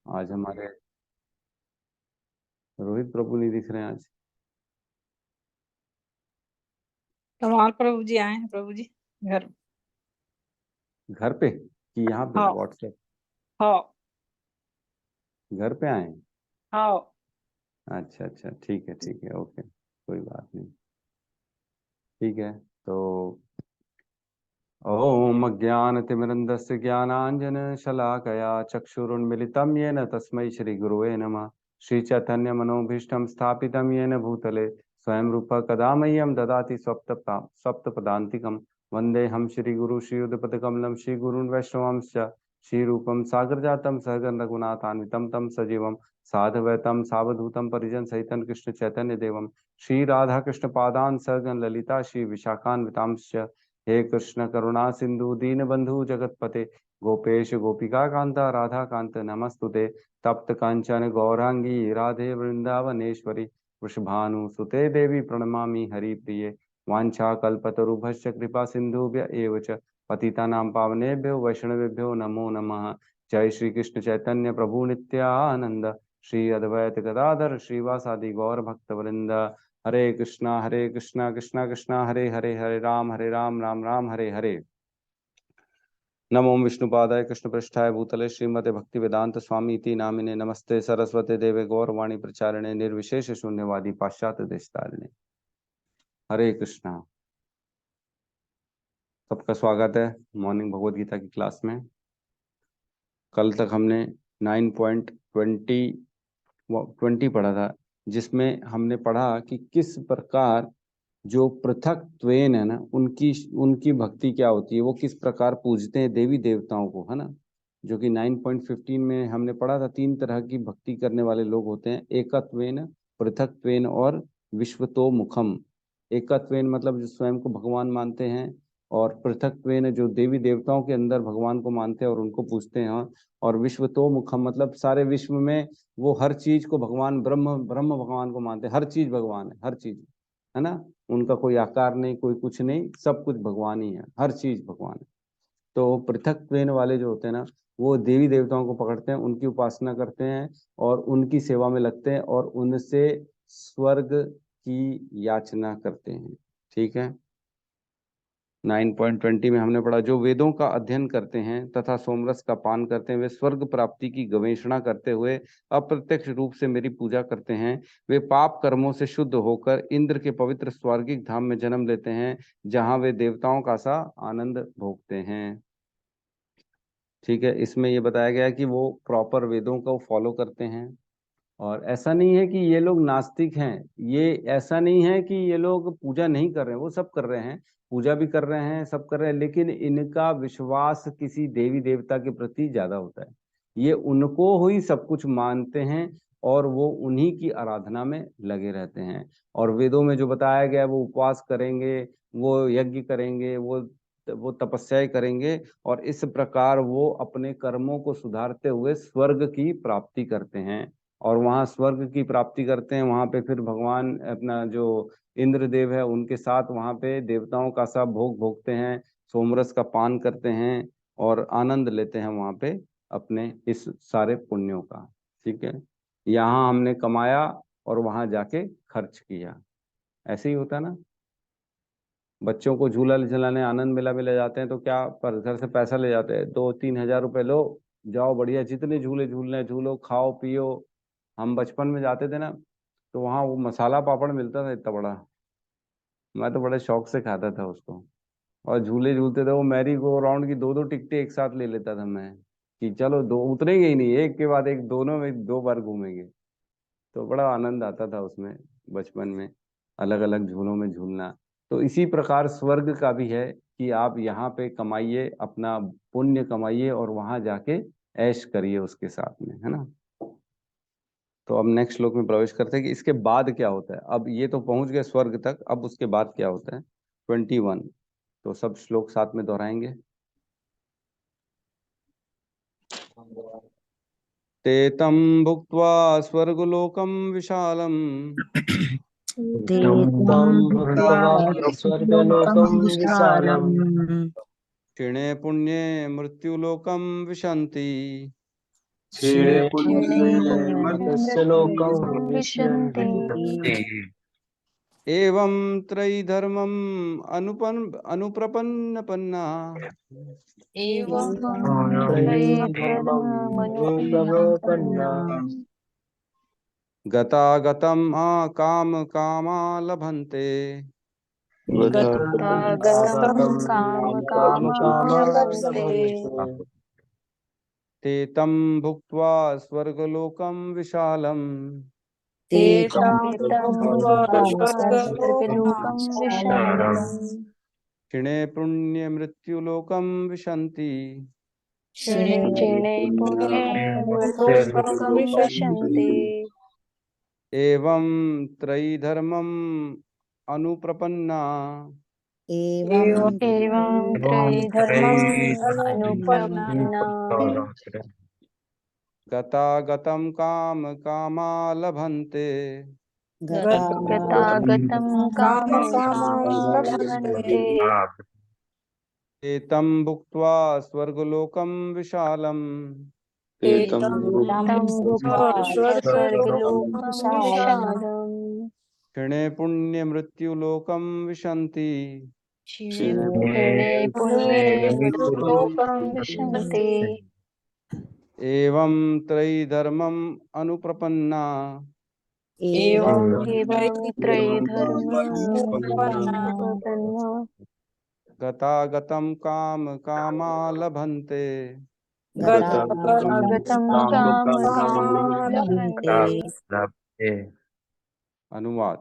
आज हमारे रोहित प्रभु नहीं दिख रहे हैं आज। कमाल प्रभु जी आए हैं प्रभु जी घर। घर पे कि यहाँ पे हाँ व्हाट्सएप? हाँ घर पे आए हैं? हाँ। अच्छा अच्छा, ठीक है, ओके, कोई बात नहीं। ठीक है। तो ओम अज्ञानतिमिरन्धस्य ज्ञानाञ्जनशलाकया चक्षुरुन्मिलितं येन तस्मै श्रीगुरुवे नमः। श्रीचैतन्यमनोभीष्टं स्थापितं येन भूतले स्वयं रूपः कदा मह्यं ददाति सप्तपदान्तिकं। वन्देऽहं श्रीगुरु श्रीयुतपदकमलं श्रीगुरून् वैष्णवांश्च श्रीरूपं सागरजातं सहगण रघुनाथान्वितं तं सजीवं साधवैतं सावधूतं परिजनसहितं कृष्णचैतन्यदेवं श्रीराधाकृष्णपादान् सहगण ललिता श्रीविशाखान्वितांश्च। हे कृष्ण करुणा सिंधु दीनबंधु जगतपते गोपेश गोपिका कांता राधा कांत नमस्तुते। तप्त कांचन गौरांगी राधे वृंदावनेश्वरी वृषभानुसुते देवी प्रणमामि हरिप्रिये। वाञ्छाकल्पतरुभ्यश्च कृपा सिन्धुभ्य एव च पतितानां पावनेभ्यो वैष्णवेभ्यो नमो नमः। जय श्री कृष्ण चैतन्य प्रभु नित्यानंद श्री अद्वैत गदाधर श्रीवासादि गौर भक्तवृंद। हरे कृष्णा कृष्णा कृष्णा हरे हरे हरे राम राम राम हरे हरे। नमो विष्णुपादाय कृष्ण पृष्ठाय भूतले श्रीमते भक्ति वेदांत स्वामी इति नामिने नमस्ते सरस्वती देवे गौरवाणी प्रचारिणे निर्विशेष शून्यवादी पाश्चात्य देशतारिणे। हरे कृष्णा। सबका स्वागत है मॉर्निंग भगवत गीता की क्लास में। कल तक हमने 9.20 पढ़ा था, जिसमें हमने पढ़ा कि किस प्रकार जो पृथक त्वेन है ना, उनकी उनकी भक्ति क्या होती है, वो किस प्रकार पूजते हैं देवी देवताओं को, है ना। जो कि 9.15 में हमने पढ़ा था, 3 तरह की भक्ति करने वाले लोग होते हैं, एकत्वेन, पृथकत्वेन और विश्वतोमुखम। एकत्वेन मतलब जो स्वयं को भगवान मानते हैं, और पृथकत्वेन जो देवी देवताओं के अंदर भगवान को मानते हैं और उनको पूजते हैं, और विश्वतोमुखम मतलब सारे विश्व में वो हर चीज को भगवान ब्रह्म ब्रह्म भगवान को मानते हैं। हर चीज भगवान है, हर चीज, है ना। उनका कोई आकार नहीं, कोई कुछ नहीं, सब कुछ भगवान ही है, हर चीज भगवान है। तो पृथक ट्वेन वाले जो होते हैं ना, वो देवी देवताओं को पकड़ते हैं, उनकी उपासना करते हैं और उनकी सेवा में लगते हैं और उनसे स्वर्ग की याचना करते हैं। ठीक है। 9.20 में हमने पढ़ा, जो वेदों का अध्ययन करते हैं तथा सोमरस का पान करते हैं, वे स्वर्ग प्राप्ति की गवेषणा करते हुए अप्रत्यक्ष रूप से मेरी पूजा करते हैं। वे पाप कर्मों से शुद्ध होकर इंद्र के पवित्र स्वर्गिक धाम में जन्म लेते हैं, जहां वे देवताओं का सा आनंद भोगते हैं। ठीक है। इसमें ये बताया गया कि वो प्रॉपर वेदों को फॉलो करते हैं। और ऐसा नहीं है कि ये लोग नास्तिक हैं, ये ऐसा नहीं है कि ये लोग पूजा नहीं कर रहे हैं, वो सब कर रहे हैं, पूजा भी कर रहे हैं, सब कर रहे हैं, लेकिन इनका विश्वास किसी देवी देवता के प्रति ज्यादा होता है। ये उनको ही सब कुछ मानते हैं और वो उन्हीं की आराधना में लगे रहते हैं। और वेदों में जो बताया गया है, वो उपवास करेंगे, वो यज्ञ करेंगे, वो तपस्याएं करेंगे, और इस प्रकार वो अपने कर्मों को सुधारते हुए स्वर्ग की प्राप्ति करते हैं। और वहां स्वर्ग की प्राप्ति करते हैं, वहां पे फिर भगवान अपना जो इंद्रदेव है उनके साथ वहां पे देवताओं का सब भोग भोगते हैं, सोमरस का पान करते हैं और आनंद लेते हैं वहां पे अपने इस सारे पुण्यों का। ठीक है। यहाँ हमने कमाया और वहां जाके खर्च किया, ऐसे ही होता है ना। बच्चों को झूला झुलाने आनंद मेला में ले जाते हैं तो क्या, पर घर से पैसा ले जाते हैं, 2-3 हज़ार रुपए लो, जाओ बढ़िया जितने झूले झूलने झूलो, खाओ पियो। हम बचपन में जाते थे ना, तो वहाँ वो मसाला पापड़ मिलता था इतना बड़ा, मैं तो बड़े शौक से खाता था उसको। और झूले झूलते थे, वो मैरी गो राउंड की 2-2 टिकटें एक साथ ले लेता था मैं, कि चलो दो उतरेंगे ही नहीं, एक के बाद एक दोनों में 2 बार घूमेंगे। तो बड़ा आनंद आता था उसमें बचपन में, अलग अलग झूलों में झूलना। तो इसी प्रकार स्वर्ग का भी है कि आप यहाँ पे कमाइए, अपना पुण्य कमाइए और वहां जाके ऐश करिए उसके साथ में, है ना। तो अब नेक्स्ट श्लोक में प्रवेश करते हैं कि इसके बाद क्या होता है। अब ये तो पहुंच गए स्वर्ग तक, अब उसके बाद क्या होता है। 21। तो सब श्लोक साथ में दोहराएंगे। ते तं भुक्त्वा स्वर्गलोकं विशालम् ते तं भुक्त्वा स्वर्गलोकं विशालम् क्षीणे पुण्ये मृत्युलोकं विशन्ति। क्षीणे पुण्ये पुण्ये मर्त्यस्य लोकं लोकं विशन्ति। विशन्ति। एवं त्रयी धर्मम अनुप्रपन्नपन्ना एवं त्रयी धर्मं प्रवर्तन्ना गतागतम काम कामा लभन्ते गतागतं कामकामा कामकामालभन्ते। लभन्ते। ते तं भुक्त्वा स्वर्गलोकं विशालम् ते तं तं भुक्त्वा भुक्त्वा स्वर्गलोकं स्वर्गलोकं विशालम्। क्षिणे पुण्य मृत्युलोकं विशन्ति क्षीणे पुण्ये मृत्युलोकं विशन्ति। एवं त्रयी धर्मम् अनुप्रपन्ना एवं त्रयी धर्मम् अनुप्रपन्ना गतागतं काम कामा लभन्ते गतागतं कामकामां कामकामालभन्ते। ते तं भुक्त्वा स्वर्गलोकं विशालम् तं तं भुक्त्वा भुक्त्वा स्वर्गलोकं स्वर्गलोकं विशालम् विशालम्। क्षिणे पुण्य मृत्युलोकं विशन्ति क्षीणे पुण्ये मृत्युलोकं विशन्ति। एवं त्रयी धर्मम् अनुप्रपन्ना एवं त्रयी धर्मं अनुप्रपन्ना अनुप्रपन्ना गतागतं काम कामा लभन्ते गतागतं कामकामालभन्ते। अनुवाद।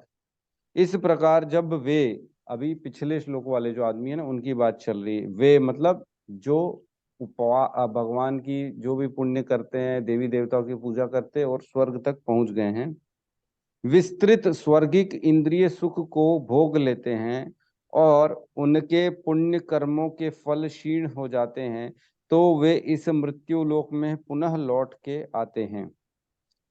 इस प्रकार जब वे, अभी पिछले श्लोक वाले जो आदमी है ना उनकी बात चल रही है, वे मतलब जो भगवान की जो भी पुण्य करते हैं, देवी देवताओं की पूजा करते हैं और स्वर्ग तक पहुंच गए हैं, विस्तृत स्वर्गिक इंद्रिय सुख को भोग लेते हैं और उनके पुण्य कर्मों के फल क्षीण हो जाते हैं, तो वे इस मृत्यु लोक में पुनः लौट के आते हैं।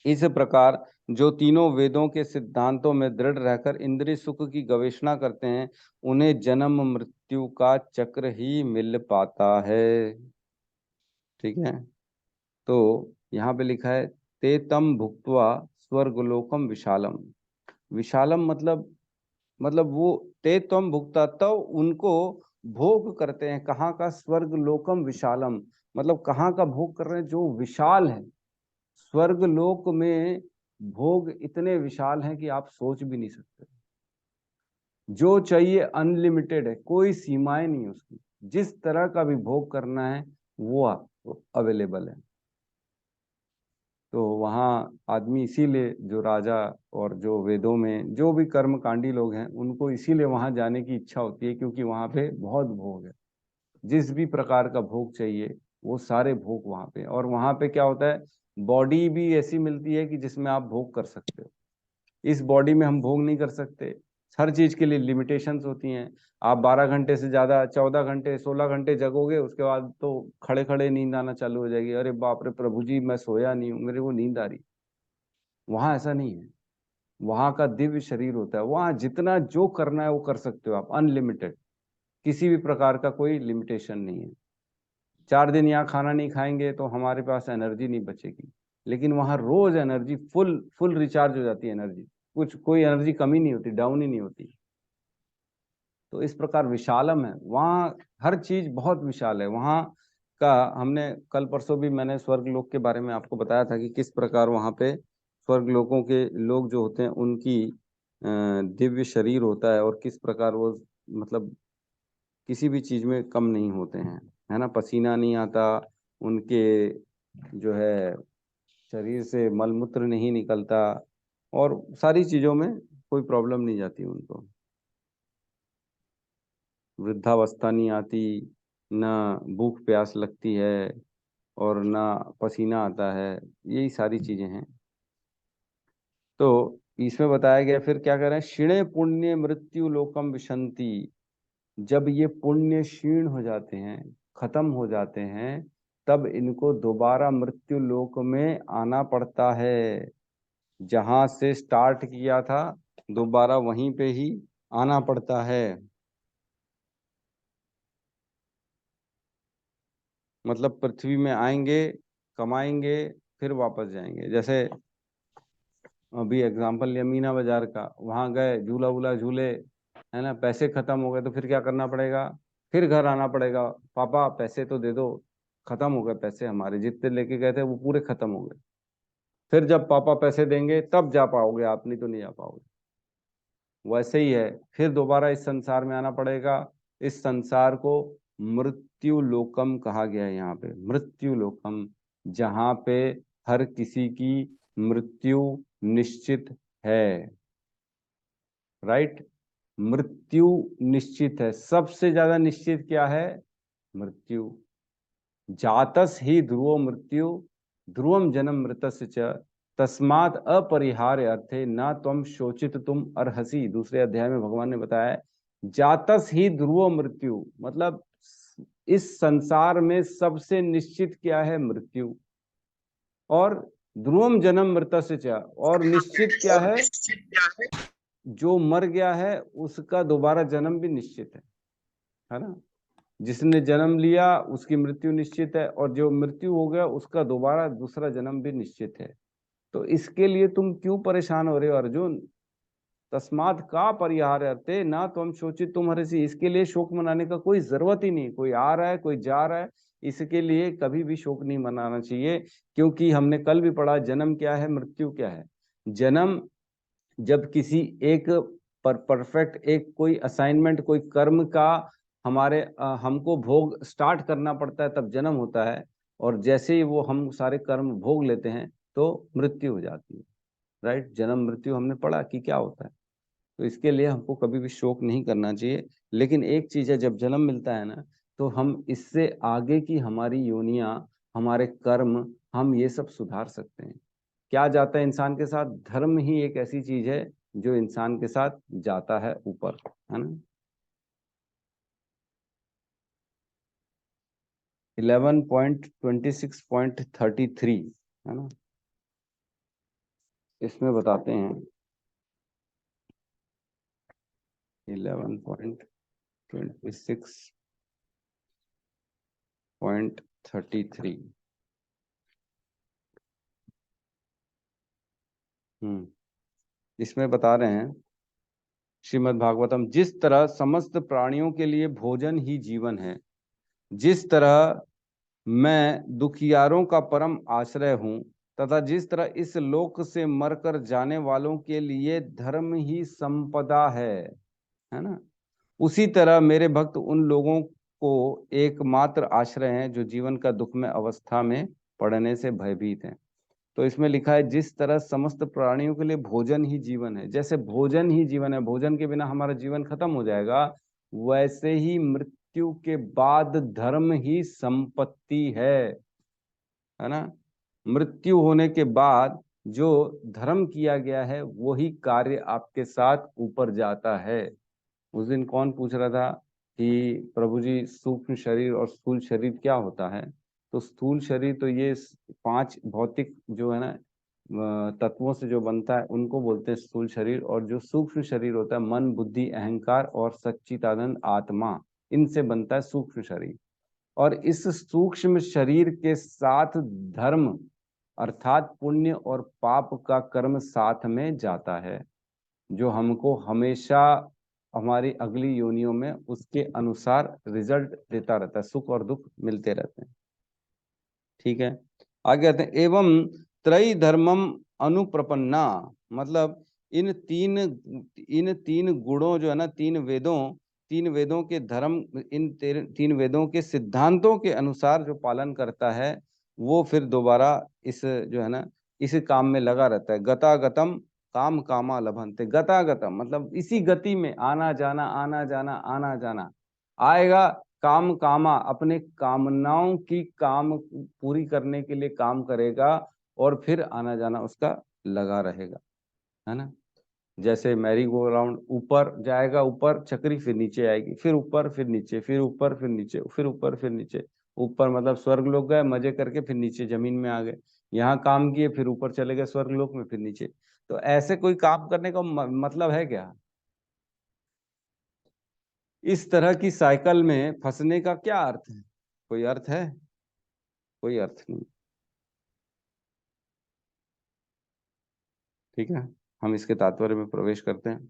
इस प्रकार जो तीनों वेदों के सिद्धांतों में दृढ़ रहकर इंद्रिय सुख की गवेषणा करते हैं, उन्हें जन्म मृत्यु का चक्र ही मिल पाता है। ठीक है, तो यहाँ पे लिखा है ते तम भुक्त्वा स्वर्गलोकम विशालम। विशालम मतलब वो ते तम भुक्ता, तो उनको भोग करते हैं। कहाँ का? स्वर्ग लोकम विशालम, मतलब कहाँ का भोग कर रहे हैं? जो विशाल है। स्वर्ग लोक में भोग इतने विशाल हैं कि आप सोच भी नहीं सकते। जो चाहिए अनलिमिटेड है, कोई सीमाएं नहीं है उसकी। जिस तरह का भी भोग करना है वो अवेलेबल है। तो वहाँ आदमी इसीलिए, जो राजा और जो वेदों में जो भी कर्मकांडी लोग हैं, उनको इसीलिए वहाँ जाने की इच्छा होती है, क्योंकि वहाँ पे बहुत भोग है। जिस भी प्रकार का भोग चाहिए वो सारे भोग वहाँ पे। और वहाँ पे क्या होता है, बॉडी भी ऐसी मिलती है कि जिसमें आप भोग कर सकते हो। इस बॉडी में हम भोग नहीं कर सकते। हर चीज के लिए लिमिटेशंस होती हैं। आप 12 घंटे से ज्यादा, 14 घंटे, 16 घंटे जगोगे, उसके बाद तो खड़े खड़े नींद आना चालू हो जाएगी। अरे बाप रे प्रभु जी, मैं सोया नहीं हूँ, मेरे को नींद आ रही। वहां ऐसा नहीं है। वहां का दिव्य शरीर होता है। वहां जितना जो करना है वो कर सकते हो आप, अनलिमिटेड। किसी भी प्रकार का कोई लिमिटेशन नहीं है। 4 दिन यहाँ खाना नहीं खाएंगे तो हमारे पास एनर्जी नहीं बचेगी, लेकिन वहां रोज एनर्जी फुल फुल रिचार्ज हो जाती है। एनर्जी कुछ, कोई एनर्जी कमी नहीं होती, डाउन ही नहीं होती। तो इस प्रकार विशालम है वहाँ। हर चीज बहुत विशाल है वहाँ का। हमने कल परसों भी मैंने स्वर्ग लोक के बारे में आपको बताया था कि किस प्रकार वहाँ पे स्वर्ग लोकों के लोग जो होते हैं उनकी दिव्य शरीर होता है, और किस प्रकार वो मतलब किसी भी चीज में कम नहीं होते हैं, है ना। पसीना नहीं आता उनके, जो है शरीर से मलमूत्र नहीं निकलता, और सारी चीजों में कोई प्रॉब्लम नहीं जाती उनको। वृद्धावस्था नहीं आती, ना भूख प्यास लगती है, और ना पसीना आता है। यही सारी चीजें हैं। तो इसमें बताया गया फिर क्या कह रहे हैं, क्षीणे पुण्य मृत्यु लोकम विशंति। जब ये पुण्य क्षीण हो जाते हैं, खत्म हो जाते हैं, तब इनको दोबारा मृत्यु लोक में आना पड़ता है। जहां से स्टार्ट किया था दोबारा वहीं पे ही आना पड़ता है। मतलब पृथ्वी में आएंगे, कमाएंगे, फिर वापस जाएंगे। जैसे अभी एग्जाम्पल लिया मीना बाजार का, वहां गए, झूला वूला झूले, है ना, पैसे खत्म हो गए तो फिर क्या करना पड़ेगा, फिर घर आना पड़ेगा, पापा पैसे तो दे दो, खत्म हो गए पैसे, हमारे जितने लेके गए थे वो पूरे खत्म हो गए। फिर जब पापा पैसे देंगे तब जा पाओगे आप, नहीं तो नहीं जा पाओगे। वैसे ही है, फिर दोबारा इस संसार में आना पड़ेगा। इस संसार को मृत्यु लोकम कहा गया है, यहाँ पे मृत्यु लोकम, जहाँ पे हर किसी की मृत्यु निश्चित है। राइट, मृत्यु निश्चित है। सबसे ज्यादा निश्चित क्या है? मृत्यु। जातस ही ध्रुवो मृत्यु, ध्रुवम जन्म मृतस्य च, तस्मात् अपरिहार्य अर्थे न त्वम शोचित तुम अर्हसि। दूसरे अध्याय में भगवान ने बताया है, जातस ही ध्रुवो मृत्यु, मतलब इस संसार में सबसे निश्चित क्या है? मृत्यु। और ध्रुवम जन्म मृतस्य च, और निश्चित क्या है? जो मर गया है उसका दोबारा जन्म भी निश्चित है ना। जिसने जन्म लिया उसकी मृत्यु निश्चित है, और जो मृत्यु हो गया उसका दोबारा दूसरा जन्म भी निश्चित है। तो इसके लिए तुम क्यों परेशान हो रहे हो अर्जुन? तस्मात् का परिहार अर्थे ना तुम शोचित तुम हर्षि। इसके लिए शोक मनाने का कोई जरूरत ही नहीं। कोई आ रहा है, कोई जा रहा है, इसके लिए कभी भी शोक नहीं मनाना चाहिए। क्योंकि हमने कल भी पढ़ा, जन्म क्या है, मृत्यु क्या है। जन्म जब किसी एक परफेक्ट एक कोई असाइनमेंट, कोई कर्म का हमारे हमको भोग स्टार्ट करना पड़ता है, तब जन्म होता है। और जैसे ही वो हम सारे कर्म भोग लेते हैं तो मृत्यु हो जाती है। राइट, जन्म मृत्यु हमने पढ़ा कि क्या होता है। तो इसके लिए हमको कभी भी शोक नहीं करना चाहिए। लेकिन एक चीज है, जब जन्म मिलता है ना, तो हम इससे आगे की हमारी योनियां, हमारे कर्म, हम ये सब सुधार सकते हैं। क्या जाता है इंसान के साथ? धर्म ही एक ऐसी चीज है जो इंसान के साथ जाता है ऊपर, है ना। 11.26.33 है ना, इसमें बताते हैं 11.26.33। इसमें बता रहे हैं श्रीमद् भागवतम, जिस तरह समस्त प्राणियों के लिए भोजन ही जीवन है, जिस तरह मैं दुखियारों का परम आश्रय हूँ, तथा जिस तरह इस लोक से मरकर जाने वालों के लिए धर्म ही संपदा है ना, उसी तरह मेरे भक्त उन लोगों को एकमात्र आश्रय हैं जो जीवन का दुख में अवस्था में पड़ने से भयभीत हैं। तो इसमें लिखा है, जिस तरह समस्त प्राणियों के लिए भोजन ही जीवन है, जैसे भोजन ही जीवन है, भोजन के बिना हमारा जीवन खत्म हो जाएगा, वैसे ही मृत्यु के बाद धर्म ही संपत्ति है ना। मृत्यु होने के बाद जो धर्म किया गया है वही कार्य आपके साथ ऊपर जाता है। उस दिन कौन पूछ रहा था कि प्रभु जी सूक्ष्म शरीर और स्थूल शरीर क्या होता है? तो स्थूल शरीर तो ये 5 भौतिक जो है ना तत्वों से जो बनता है उनको बोलते हैं स्थूल शरीर। और जो सूक्ष्म शरीर होता है, मन, बुद्धि, अहंकार और सच्चिदानंद आत्मा, इनसे बनता है सूक्ष्म शरीर। और इस सूक्ष्म शरीर के साथ धर्म अर्थात पुण्य और पाप का कर्म साथ में जाता है, जो हमको हमेशा हमारी अगली योनियों में उसके अनुसार रिजल्ट देता रहता है, सुख और दुख मिलते रहते हैं। ठीक है, आगे आते हैं। एवं त्रयी धर्मम अनुप्रपन्ना, मतलब इन तीन गुणों जो है ना, तीन वेदों के धर्म, इन तीन वेदों के सिद्धांतों के अनुसार जो पालन करता है वो फिर दोबारा इस जो है ना इस काम में लगा रहता है। गतागतम काम कामा लभंते, गतागतम मतलब इसी गति में आना जाना आना जाना आना जाना आएगा। काम कामा अपने कामनाओं की काम पूरी करने के लिए काम करेगा, और फिर आना जाना उसका लगा रहेगा, है ना। जैसे मैरी गो राउंड, ऊपर जाएगा, ऊपर चक्री, फिर नीचे आएगी, फिर ऊपर, फिर नीचे, फिर ऊपर, फिर नीचे, फिर ऊपर, फिर नीचे। ऊपर मतलब स्वर्ग लोक गए मजे करके, फिर नीचे जमीन में आ गए, यहाँ काम किए, फिर ऊपर चले गए स्वर्ग लोक में, फिर नीचे। तो ऐसे कोई काम करने का मतलब है क्या? इस तरह की साइकिल में फंसने का क्या अर्थ है? कोई अर्थ है? कोई अर्थ नहीं। ठीक है, हम इसके तात्पर्य में प्रवेश करते हैं।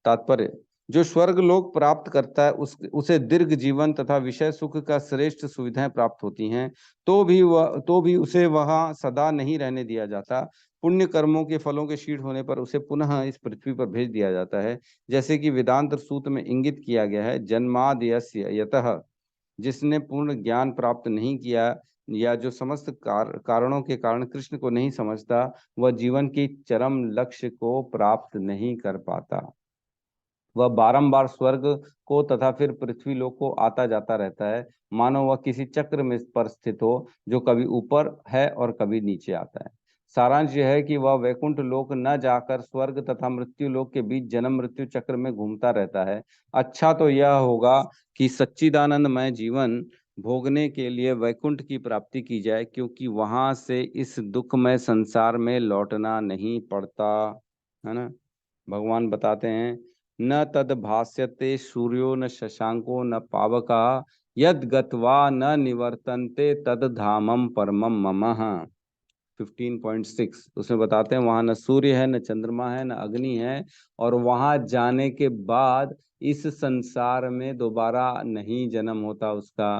तात्पर्य, जो स्वर्ग लोक प्राप्त करता है उसे दीर्घ जीवन तथा विषय सुख का श्रेष्ठ सुविधाएं प्राप्त होती हैं, तो भी उसे वहां सदा नहीं रहने दिया जाता। पुण्य कर्मों के फलों के शीर्ण होने पर उसे पुनः इस पृथ्वी पर भेज दिया जाता है, जैसे कि वेदांत सूत्र में इंगित किया गया है। जन्माद्यस्य यतः, जिसने पूर्ण ज्ञान प्राप्त नहीं किया या जो समस्त कारणों के कारण कृष्ण को नहीं समझता, वह जीवन के चरम लक्ष्य को प्राप्त नहीं कर पाता। वह बारंबार स्वर्ग को तथा फिर पृथ्वी लोक को आता जाता रहता है, मानो वह किसी चक्र में पर स्थित हो, जो कभी ऊपर है और कभी नीचे आता है। सारांश यह है कि वह वैकुंठ लोक न जाकर स्वर्ग तथा मृत्यु लोक के बीच जन्म मृत्यु चक्र में घूमता रहता है। अच्छा तो यह होगा कि सच्चिदानंदमय जीवन भोगने के लिए वैकुंठ की प्राप्ति की जाए, क्योंकि वहां से इस दुखमय संसार में लौटना नहीं पड़ता, है ना। भगवान बताते हैं, न तद भास्यते सूर्यो न शशांको न पावका, यद गत्वा न निवर्तन्ते तद धामम परमम ममः। 15.6 उसमें बताते हैं, वहां न सूर्य है, न चंद्रमा है, न अग्नि है, और वहां जाने के बाद इस संसार में दोबारा नहीं जन्म होता उसका,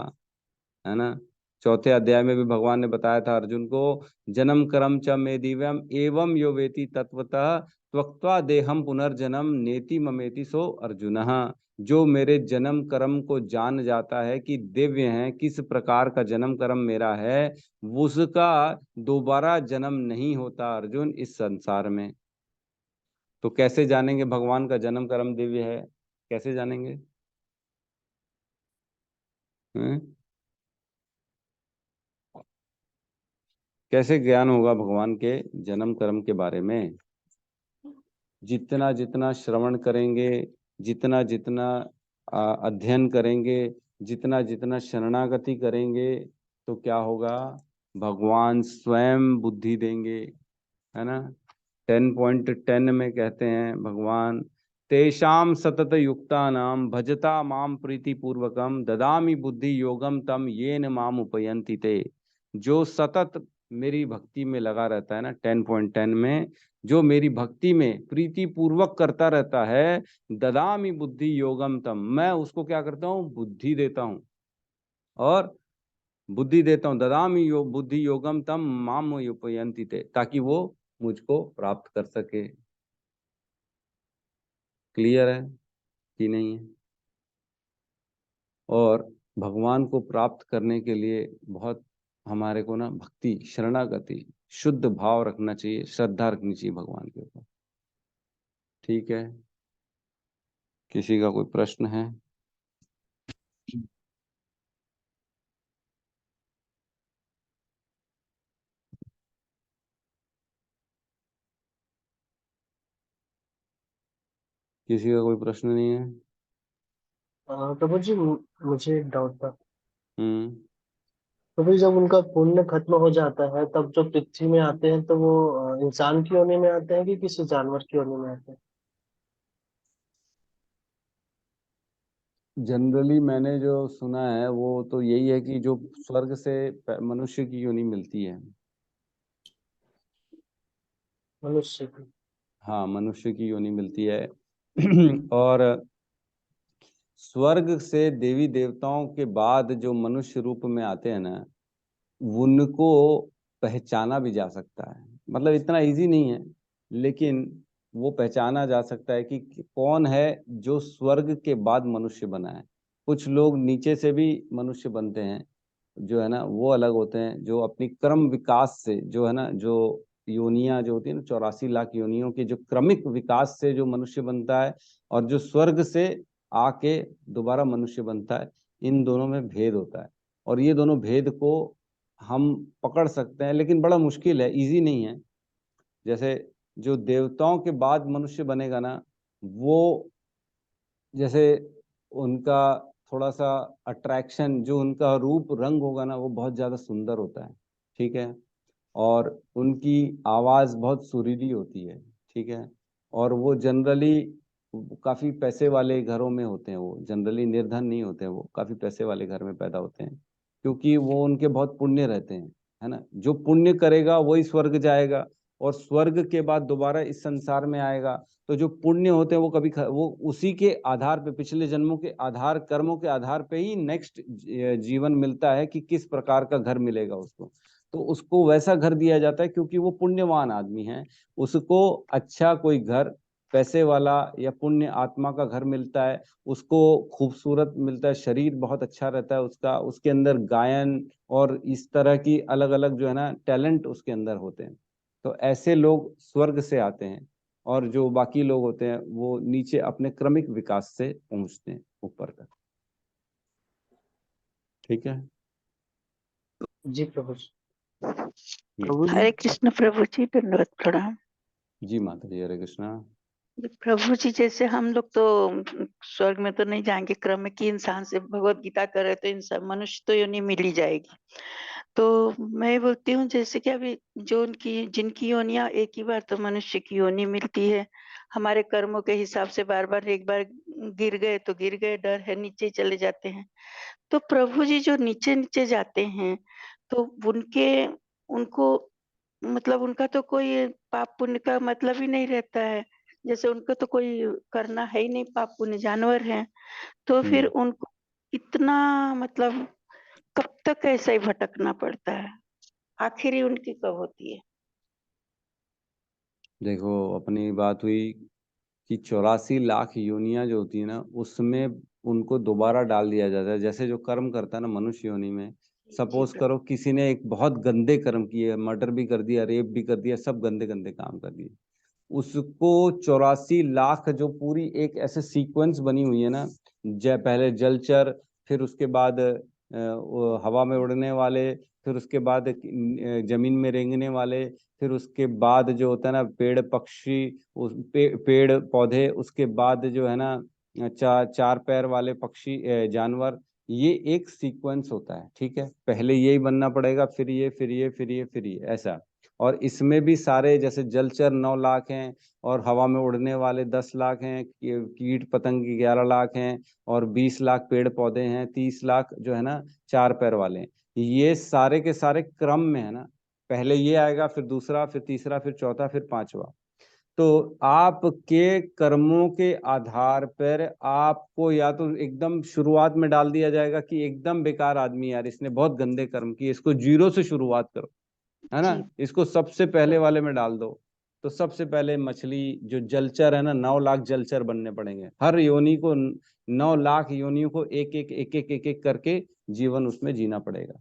है ना। चौथे अध्याय में भी भगवान ने बताया था अर्जुन को, जन्म कर्म च मे दिव्यम एवं यो वेति तत्वतः त्वक्त्वा देहम पुनर्जन्म नेति ममेति सो अर्जुनः। जो मेरे जन्म कर्म को जान जाता है कि दिव्य है, किस प्रकार का जन्म कर्म मेरा है, उसका दोबारा जन्म नहीं होता अर्जुन इस संसार में। तो कैसे जानेंगे भगवान का जन्म कर्म दिव्य है, कैसे जानेंगे? हैं? कैसे ज्ञान होगा भगवान के जन्म कर्म के बारे में? जितना जितना श्रवण करेंगे, जितना जितना अध्ययन करेंगे, जितना जितना शरणागति करेंगे, तो क्या होगा? भगवान स्वयं बुद्धि देंगे, है ना। 10.10 में कहते हैं भगवान, तेषाम सतत युक्ता नाम भजता माम प्रीति पूर्वकम ददामी बुद्धि योगम तम येन माम उपयंति ते। जो सतत मेरी भक्ति में लगा रहता है ना, 10.10 में, जो मेरी भक्ति में प्रीति पूर्वक करता रहता है, ददामी बुद्धि योगम तम, मैं उसको क्या करता हूँ? बुद्धि देता हूँ, और बुद्धि देता हूँ, ददामी बुद्धि योगम तम माम उपयंति ते, ताकि वो मुझको प्राप्त कर सके। क्लियर है कि नहीं है? और भगवान को प्राप्त करने के लिए बहुत हमारे को ना भक्ति, शरणागति, शुद्ध भाव रखना चाहिए, श्रद्धा रखनी चाहिए भगवान के ऊपर। ठीक है, किसी का कोई प्रश्न है? किसी का कोई प्रश्न नहीं है? प्रभु जी, मुझे एक डाउट था। हम्म। प्रभु जी, जब उनका पुण्य खत्म हो जाता है तब जो पृथ्वी में आते हैं, तो वो इंसान की योनि में आते हैं कि किसी जानवर की योनि में आते हैं? जनरली मैंने जो सुना है वो तो यही है कि जो स्वर्ग से मनुष्य की योनि मिलती है। मनुष्य की। हाँ, मनुष्य की योनि मिलती है। और स्वर्ग से देवी देवताओं के बाद जो मनुष्य रूप में आते हैं ना, उनको पहचाना भी जा सकता है। मतलब इतना इजी नहीं है, लेकिन वो पहचाना जा सकता है कि कौन है जो स्वर्ग के बाद मनुष्य बना है। कुछ लोग नीचे से भी मनुष्य बनते हैं, जो है ना, वो अलग होते हैं, जो अपनी क्रम विकास से, जो है ना, जो योनियां जो होती है ना, 84 लाख योनियों के जो क्रमिक विकास से जो मनुष्य बनता है, और जो स्वर्ग से आके दोबारा मनुष्य बनता है, इन दोनों में भेद होता है। और ये दोनों भेद को हम पकड़ सकते हैं, लेकिन बड़ा मुश्किल है, इजी नहीं है। जैसे जो देवताओं के बाद मनुष्य बनेगा ना, वो जैसे उनका थोड़ा सा अट्रैक्शन, जो उनका रूप रंग होगा ना, वो बहुत ज्यादा सुंदर होता है, ठीक है। और उनकी आवाज बहुत सुरीली होती है, ठीक है। और वो जनरली काफी पैसे वाले घरों में होते हैं, वो जनरली निर्धन नहीं होते हैं, वो काफी पैसे वाले घर में पैदा होते हैं, क्योंकि वो उनके बहुत पुण्य रहते हैं, है ना। जो पुण्य करेगा वही स्वर्ग जाएगा, और स्वर्ग के बाद दोबारा इस संसार में आएगा, तो जो पुण्य होते हैं वो कभी वो उसी के आधार पे, पिछले जन्मों के आधार, कर्मों के आधार पे ही नेक्स्ट जीवन मिलता है कि किस प्रकार का घर मिलेगा उसको। तो उसको वैसा घर दिया जाता है क्योंकि वो पुण्यवान आदमी है, उसको अच्छा कोई घर, पैसे वाला या पुण्य आत्मा का घर मिलता है, उसको खूबसूरत मिलता है, शरीर बहुत अच्छा रहता है उसका, उसके अंदर गायन और इस तरह की अलग अलग जो है ना टैलेंट उसके अंदर होते हैं। तो ऐसे लोग स्वर्ग से आते हैं, और जो बाकी लोग होते हैं वो नीचे अपने क्रमिक विकास से पहुंचते हैं ऊपर तक। ठीक है जी प्रभु जी। प्रभु जी। हरे कृष्ण प्रभु जी, दंडवत प्रणाम। जी माता जी, हरे कृष्णा। प्रभु जी, जैसे हम लोग तो स्वर्ग में तो नहीं जाएंगे, क्रम की इंसान से भगवत गीता करे तो इंसान मनुष्य तो योनि मिल ही जाएगी। तो मैं बोलती हूँ जैसे कि अभी जो उनकी जिनकी योनियां एक ही बार तो मनुष्य की योनि मिलती है, हमारे कर्मों के हिसाब से बार बार एक बार गिर गए तो गिर गए, डर है नीचे चले जाते हैं। तो प्रभु जी जो नीचे नीचे जाते हैं तो उनको मतलब उनका तो कोई पाप पुण्य का मतलब ही नहीं रहता है, जैसे उनको तो कोई करना है ही नहीं, पाप पुण्य जानवर हैं। तो फिर उनको इतना मतलब कब तक ऐसा ही भटकना पड़ता है, आखिरी उनकी कब होती है? देखो, अपनी बात हुई कि 84 लाख योनियां जो होती है ना, उसमें उनको दोबारा डाल दिया जाता है। जैसे जो कर्म करता है ना मनुष्य योनि में, जी सपोज प्रभु। करो किसी ने एक बहुत गंदे कर्म किए, मर्डर भी कर दिया, रेप भी कर दिया, सब गंदे गंदे काम कर दिए, उसको 84 लाख जो पूरी एक ऐसे सीक्वेंस बनी हुई है ना, पहले जलचर, फिर उसके बाद वो हवा में उड़ने वाले, फिर उसके बाद जमीन में रेंगने वाले, फिर उसके बाद जो होता है ना पेड़ पक्षी, पेड़ पौधे, उसके बाद जो है ना चार पैर वाले पक्षी, जानवर, ये एक सीक्वेंस होता है। ठीक है, पहले यही बनना पड़ेगा, फिर ये, फिर ये, फिर ये, फिर ये, ऐसा। और इसमें भी सारे, जैसे जलचर 9 लाख हैं, और हवा में उड़ने वाले 10 लाख हैं, कीट पतंग 11 लाख हैं, और 20 लाख पेड़ पौधे हैं, 30 लाख जो है ना चार पैर वाले हैं। ये सारे के सारे क्रम में है ना, पहले ये आएगा, फिर दूसरा, फिर तीसरा, फिर चौथा, फिर पांचवा। तो आपके कर्मों के आधार पर आपको या तो एकदम शुरुआत में डाल दिया जाएगा कि एकदम बेकार आदमी यार, इसने बहुत गंदे कर्म किए, इसको जीरो से शुरुआत करो, है ना, जी इसको सबसे पहले वाले में डाल दो। तो सबसे पहले मछली, जो जलचर है ना, 9 लाख जलचर बनने पड़ेंगे, हर योनि को 9 लाख योनियों को एक एक एक एक एक एक करके जीवन उसमें जीना पड़ेगा।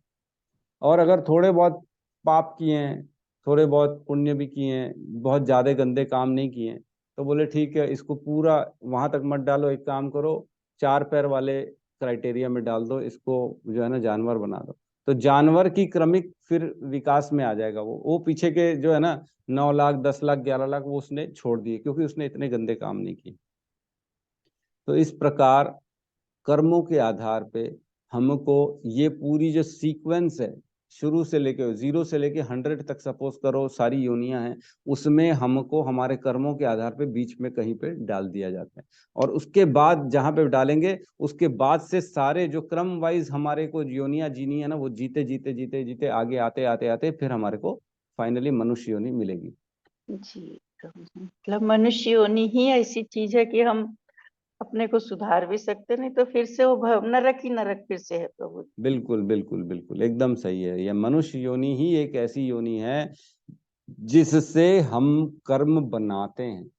और अगर थोड़े बहुत पाप किए हैं, थोड़े बहुत पुण्य भी किए हैं, बहुत ज्यादा गंदे काम नहीं किए हैं, तो बोले ठीक है, इसको पूरा वहां तक मत डालो, एक काम करो, चार पैर वाले क्राइटेरिया में डाल दो, इसको जो है ना जानवर बना दो। तो जानवर की क्रमिक फिर विकास में आ जाएगा वो पीछे के जो है ना 9 लाख, 10 लाख, 11 लाख, वो उसने छोड़ दिए क्योंकि उसने इतने गंदे काम नहीं किए। तो इस प्रकार कर्मों के आधार पे हमको ये पूरी जो सीक्वेंस है, शुरू से लेके 0 से लेके 100 तक सपोज करो सारी योनियां हैं, उसमें हमको हमारे कर्मों के आधार पे बीच में कहीं पे डाल दिया जाता है। और उसके बाद जहां पे डालेंगे, उसके बाद से सारे जो क्रम वाइज हमारे को योनियां जीनी है ना, वो जीते जीते जीते जीते आगे आते आते आते फिर हमारे को फाइनली मनुष्य योनि मिलेगी। जी प्रभु जी, मतलब मनुष्य योनि ही ऐसी चीज है कि हम अपने को सुधार भी सकते, नहीं तो फिर से वो नरक ही नरक फिर से है प्रभु। बिल्कुल बिल्कुल बिल्कुल, एकदम सही है। यह मनुष्य योनि ही एक ऐसी योनि है जिससे हम कर्म बनाते हैं,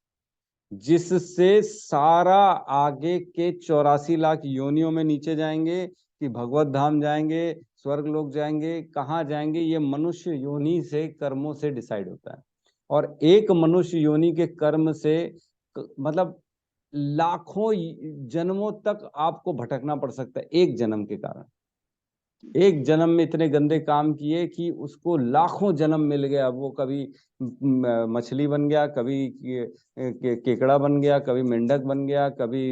जिससे सारा आगे के 84 लाख योनियों में नीचे जाएंगे कि भगवत धाम जाएंगे, स्वर्ग लोक जाएंगे, कहाँ जाएंगे, ये मनुष्य योनि से कर्मों से डिसाइड होता है। और एक मनुष्य योनि के कर्म से मतलब लाखों जन्मों तक आपको भटकना पड़ सकता है एक जन्म के कारण। एक जन्म में इतने गंदे काम किए कि उसको लाखों जन्म मिल गया, वो कभी मछली बन गया, कभी केकड़ा बन गया, कभी मेंढक बन गया, कभी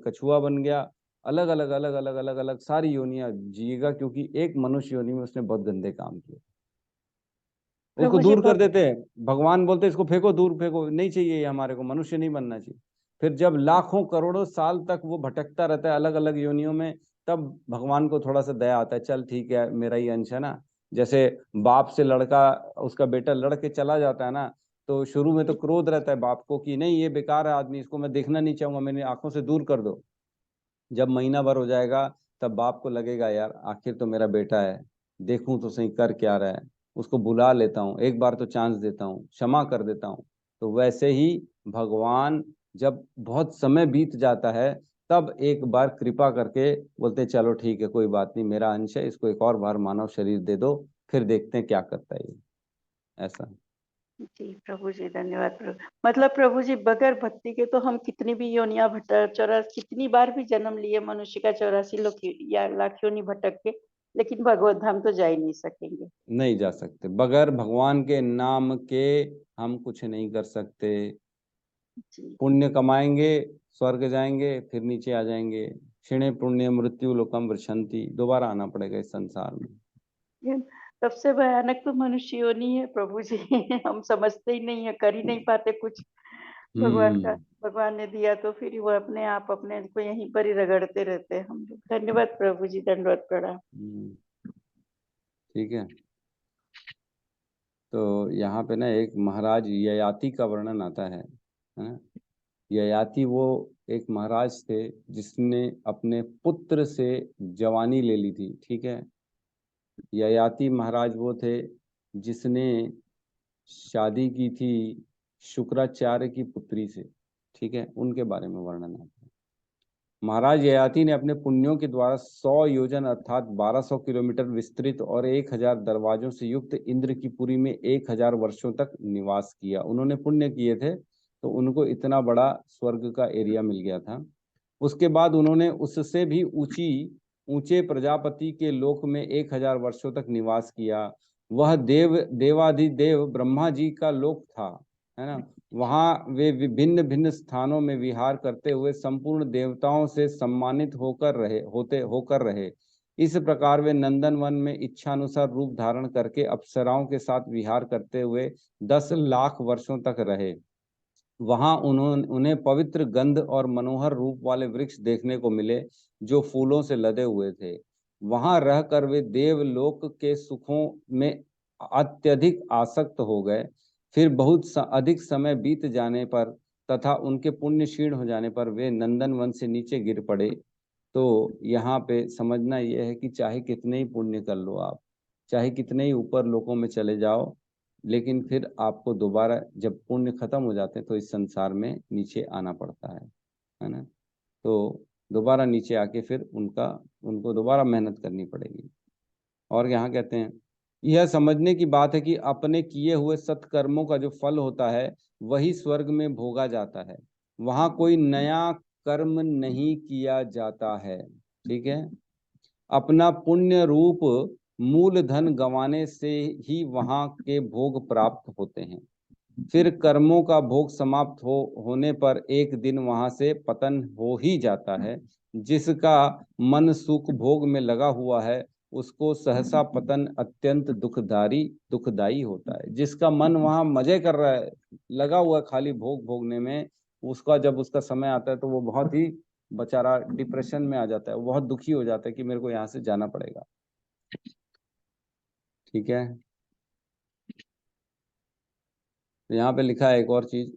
कछुआ बन गया, अलग अलग अलग अलग अलग अलग सारी योनियां जिएगा, क्योंकि एक मनुष्य योनि में उसने बहुत गंदे काम किए। उसको प्रभु जी दूर कर देते हैं, भगवान बोलते हैं इसको फेंको, दूर फेंको, नहीं चाहिए ये हमारे को, मनुष्य नहीं बनना चाहिए। फिर जब लाखों करोड़ों साल तक वो भटकता रहता है अलग अलग योनियों में, तब भगवान को थोड़ा सा दया आता है, चल ठीक है, मेरा ही अंश है ना। जैसे बाप से लड़का, उसका बेटा लड़ के चला जाता है ना, तो शुरू में तो क्रोध रहता है बाप को कि नहीं ये बेकार है आदमी, इसको मैं देखना नहीं चाहूंगा, मेरी आंखों से दूर कर दो। जब महीना भर हो जाएगा तब बाप को लगेगा यार आखिर तो मेरा बेटा है, देखूं तो सही कर क्या रहा है, उसको बुला लेता हूँ, एक बार तो चांस देता हूँ, क्षमा कर देता हूँ। तो वैसे ही भगवान जब बहुत समय बीत जाता है तब एक बार कृपा करके बोलते हैं, चलो ठीक है कोई बात नहीं, मेरा अंश है, इसको एक और बार मानव शरीर दे दो, फिर देखते हैं क्या करता है ये। ऐसा। जी प्रभु जी, धन्यवाद प्रभु। मतलब प्रभु जी बगैर भक्ति के तो हम कितनी भी योनियां भटक, 84 कितनी बार भी जन्म लिए मनुष्य का, 84 या लाख योनि भटक के, लेकिन भगवत धाम तो जा ही नहीं सकेंगे। नहीं जा सकते, बगैर भगवान के नाम के हम कुछ नहीं कर सकते। जी पुण्य कमाएंगे स्वर्ग जाएंगे, फिर नीचे आ जाएंगे। क्षीणे पुण्य मृत्यु लोकम वृषंति, दोबारा आना पड़ेगा इस संसार में। ये सबसे भयानक तो मनुष्य योनि है प्रभु जी। हम समझते ही नहीं है, कर ही नहीं पाते कुछ। भगवान का, भगवान ने दिया तो फिर वो अपने आप अपने को यहीं पर ही रगड़ते रहते हैं हम लोग। धन्यवाद प्रभु जी, धन्यवाद प्रणाम। ठीक है। तो यहाँ पे ना एक महाराज ययाति का वर्णन आता है ना। ययाति वो एक महाराज थे जिसने अपने पुत्र से जवानी ले ली थी। ठीक है। ययाति महाराज वो थे जिसने शादी की थी शुक्राचार्य की पुत्री से। ठीक है। उनके बारे में वर्णन आता है। महाराज ययाति ने अपने पुण्यों के द्वारा 100 योजन अर्थात 1200 किलोमीटर विस्तृत और 1000 दरवाजों से युक्त इंद्र की पुरी में 1000 वर्षों तक निवास किया। उन्होंने पुण्य किए थे तो उनको इतना बड़ा स्वर्ग का एरिया मिल गया था। उसके बाद उन्होंने उससे भी ऊंचे प्रजापति के लोक में 1000 वर्षों तक निवास किया। वह देवाधिदेव ब्रह्मा जी का लोक था, है ना। वहां वे विभिन्न भिन्न स्थानों में विहार करते हुए संपूर्ण देवताओं से सम्मानित होकर रहे। इस प्रकार वे नंदनवन में इच्छानुसार रूप धारण करके अप्सराओं के साथ विहार करते हुए 10 लाख वर्षों तक रहे। वहां उन्हें पवित्र गंध और मनोहर रूप वाले वृक्ष देखने को मिले जो फूलों से लदे हुए थे। वहां रहकर वे देवलोक के सुखों में अत्यधिक आसक्त हो गए। फिर बहुत अधिक समय बीत जाने पर तथा उनके पुण्य क्षीण हो जाने पर वे नंदनवन से नीचे गिर पड़े। तो यहाँ पे समझना यह है कि चाहे कितने ही पुण्य कर लो आप, चाहे कितने ही ऊपर लोकों में चले जाओ, लेकिन फिर आपको दोबारा जब पुण्य खत्म हो जाते हैं तो इस संसार में नीचे आना पड़ता है ना। तो दोबारा नीचे आके फिर उनको दोबारा मेहनत करनी पड़ेगी। और यहाँ कहते हैं यह समझने की बात है कि अपने किए हुए सत्कर्मों का जो फल होता है वही स्वर्ग में भोगा जाता है। वहां कोई नया कर्म नहीं किया जाता है। ठीक है। अपना पुण्य रूप मूल धन गंवाने से ही वहां के भोग प्राप्त होते हैं। फिर कर्मों का भोग समाप्त होने पर एक दिन वहां से पतन हो ही जाता है। जिसका मन सुख भोग में लगा हुआ है उसको सहसा पतन अत्यंत दुखदाई होता है। जिसका मन वहां मजे कर रहा है, लगा हुआ है खाली भोग भोगने में, उसका जब उसका समय आता है तो वो बहुत ही बेचारा डिप्रेशन में आ जाता है, वो बहुत दुखी हो जाता है कि मेरे को यहाँ से जाना पड़ेगा। ठीक है। यहाँ पे लिखा है एक और चीज,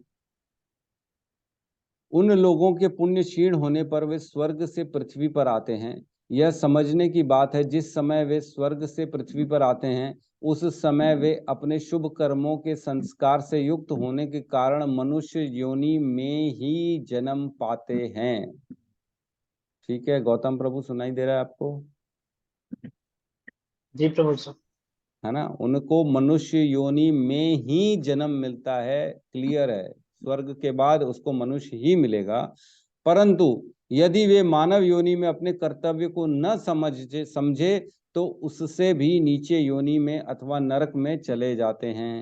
उन लोगों के पुण्य क्षीण होने पर वे स्वर्ग से पृथ्वी पर आते हैं। यह समझने की बात है जिस समय वे स्वर्ग से पृथ्वी पर आते हैं उस समय वे अपने शुभ कर्मों के संस्कार से युक्त होने के कारण मनुष्य योनि में ही जन्म पाते हैं। ठीक है। गौतम प्रभु सुनाई दे रहा है आपको? जी प्रभु जी। है ना। उनको मनुष्य योनि में ही जन्म मिलता है। क्लियर है। स्वर्ग के बाद उसको मनुष्य ही मिलेगा। परंतु यदि वे मानव योनि में अपने कर्तव्य को न समझे तो उससे भी नीचे योनि में अथवा नरक में चले जाते हैं।